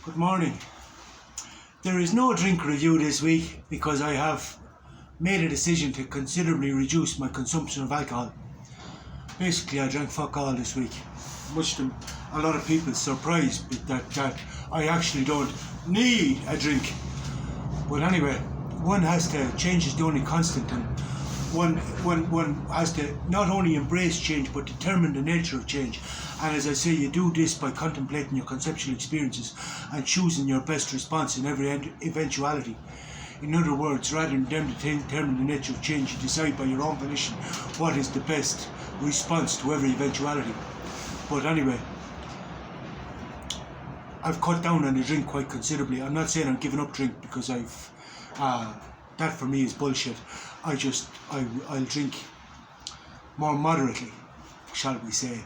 Good morning. There is no drink review this week because I have made a decision to considerably reduce my consumption of alcohol. Basically, I drank fuck all this week, much to a lot of people's surprise, but that I actually don't need a drink. But anyway, one has to, change is the only constant, and one has to not only embrace change but determine the nature of change. And as I say, you do this by contemplating your conceptual experiences and choosing your best response in every eventuality. In other words, rather than determine the nature of change, you decide by your own volition what is the best response to every eventuality. But anyway, I've cut down on the drink quite considerably. I'm not saying I'm giving up drink because that for me is bullshit. I'll drink more moderately, shall we say.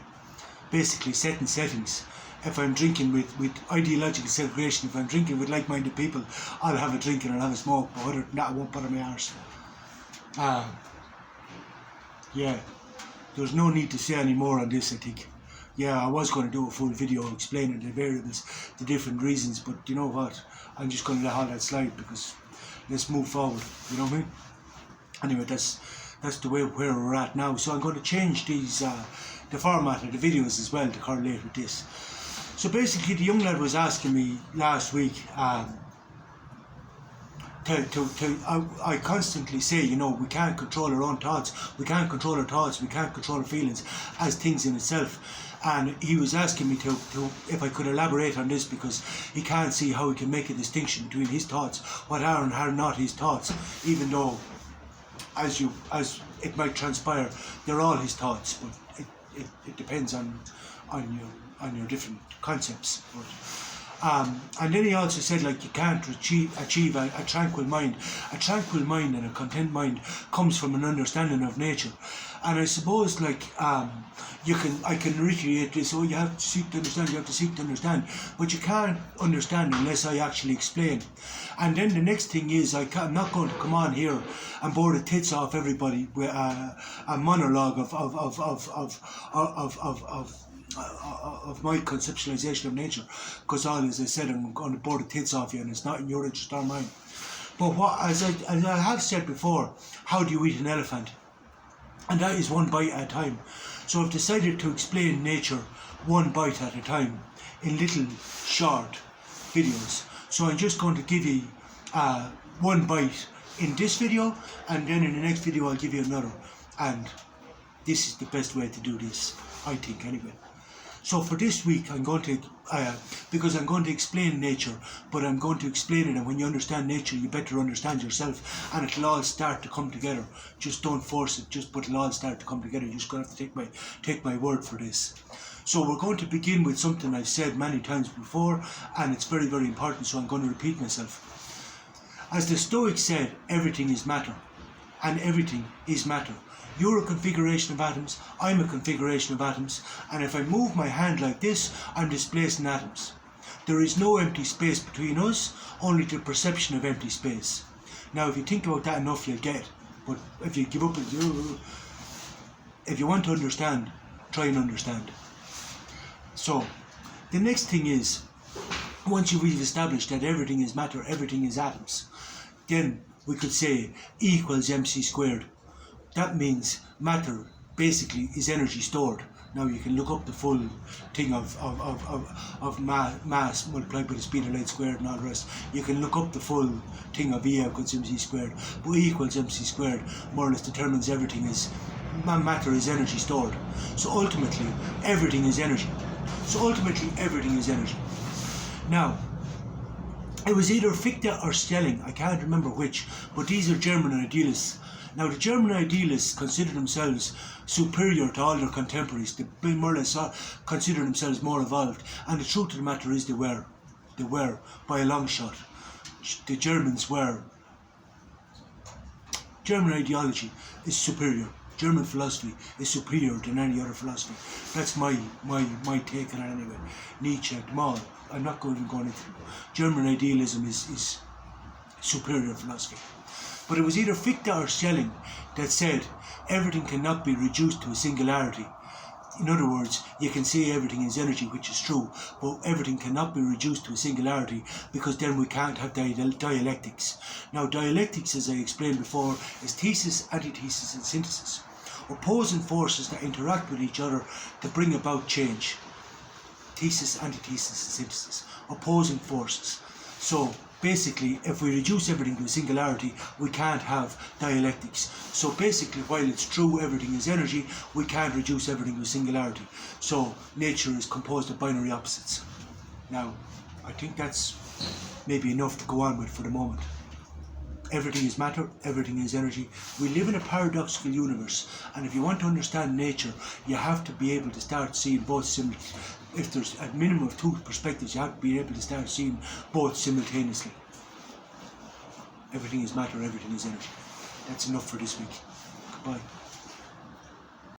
Basically setting settings. If I'm drinking with ideological segregation, if I'm drinking with like-minded people, I'll have a drink and I'll have a smoke, but other than that I won't bother my arse. Yeah, there's no need to say any more on this, I think. Yeah, I was going to do a full video explaining the variables, the different reasons, but you know what, I'm just going to let all that slide because let's move forward, you know what I mean? Anyway, that's the way where we're at now. So I'm going to change these the format of the videos as well to correlate with this. So basically, the young lad was asking me last week I constantly say, you know, we can't control our own thoughts, we can't control our thoughts, we can't control our feelings as things in itself. And he was asking me to if I could elaborate on this because he can't see how he can make a distinction between his thoughts, what are and are not his thoughts, even though as it might transpire, they're all his thoughts, but it depends on your different concepts. But, and then he also said, like, you can't achieve a tranquil mind. A tranquil mind and a content mind comes from an understanding of nature. And I suppose, like, I can reiterate this, you have to seek to understand, you have to seek to understand, but you can't understand unless I actually explain. And then the next thing is, I'm not going to come on here and bore the tits off everybody with a monologue of my conceptualization of nature, because all, as I said, I'm going to bore the tits off you and it's not in your interest or mine. But as I have said before, how do you eat an elephant? And that is one bite at a time. So I've decided to explain nature one bite at a time in little short videos. So I'm just going to give you one bite in this video, and then in the next video I'll give you another. And this is the best way to do this, I think, anyway. So for this week, I'm going to, because I'm going to explain nature, but I'm going to explain it, and when you understand nature, you better understand yourself, and it'll all start to come together. Just don't force it, but it'll all start to come together. You're just going to have to take my word for this. So we're going to begin with something I've said many times before, and it's very, very important, so I'm going to repeat myself. As the Stoics said, everything is matter, and everything is matter. You're a configuration of atoms, I'm a configuration of atoms, and if I move my hand like this, I'm displacing atoms. There is no empty space between us, only the perception of empty space. Now, if you think about that enough, you'll get it. But if you give up, if you want to understand, try and understand. So, the next thing is, once we've established that everything is matter, everything is atoms, then we could say E equals mc squared. That means matter basically is energy stored. Now you can look up the full thing of mass multiplied by the speed of light squared and all the rest. You can look up the full thing of E equals mc squared. But E equals mc squared more or less determines everything is, matter is energy stored. So ultimately everything is energy. Now, it was either Fichte or Schelling, I can't remember which, but these are German idealists. Now, the German idealists consider themselves superior to all their contemporaries. They more or less consider themselves more evolved. And the truth of the matter is they were by a long shot. The Germans were. German ideology is superior. German philosophy is superior than any other philosophy. That's my take on it anyway. Nietzsche, them all. I'm not going into it. German idealism is superior philosophy. But it was either Fichte or Schelling that said everything cannot be reduced to a singularity. In other words, you can say everything is energy, which is true, but everything cannot be reduced to a singularity, because then we can't have dialectics. Now, dialectics, as I explained before, is thesis, antithesis, and synthesis. Opposing forces that interact with each other to bring about change. Thesis, antithesis, and synthesis. Opposing forces. So, basically, if we reduce everything to a singularity, we can't have dialectics. So basically, while it's true everything is energy, we can't reduce everything to a singularity. So nature is composed of binary opposites. Now, I think that's maybe enough to go on with for the moment. Everything is matter, everything is energy. We live in a paradoxical universe, and if you want to understand nature, you have to be able to start seeing both if there's a minimum of two perspectives, you have to be able to start seeing both simultaneously. Everything is matter, everything is energy. That's enough for this week. Goodbye.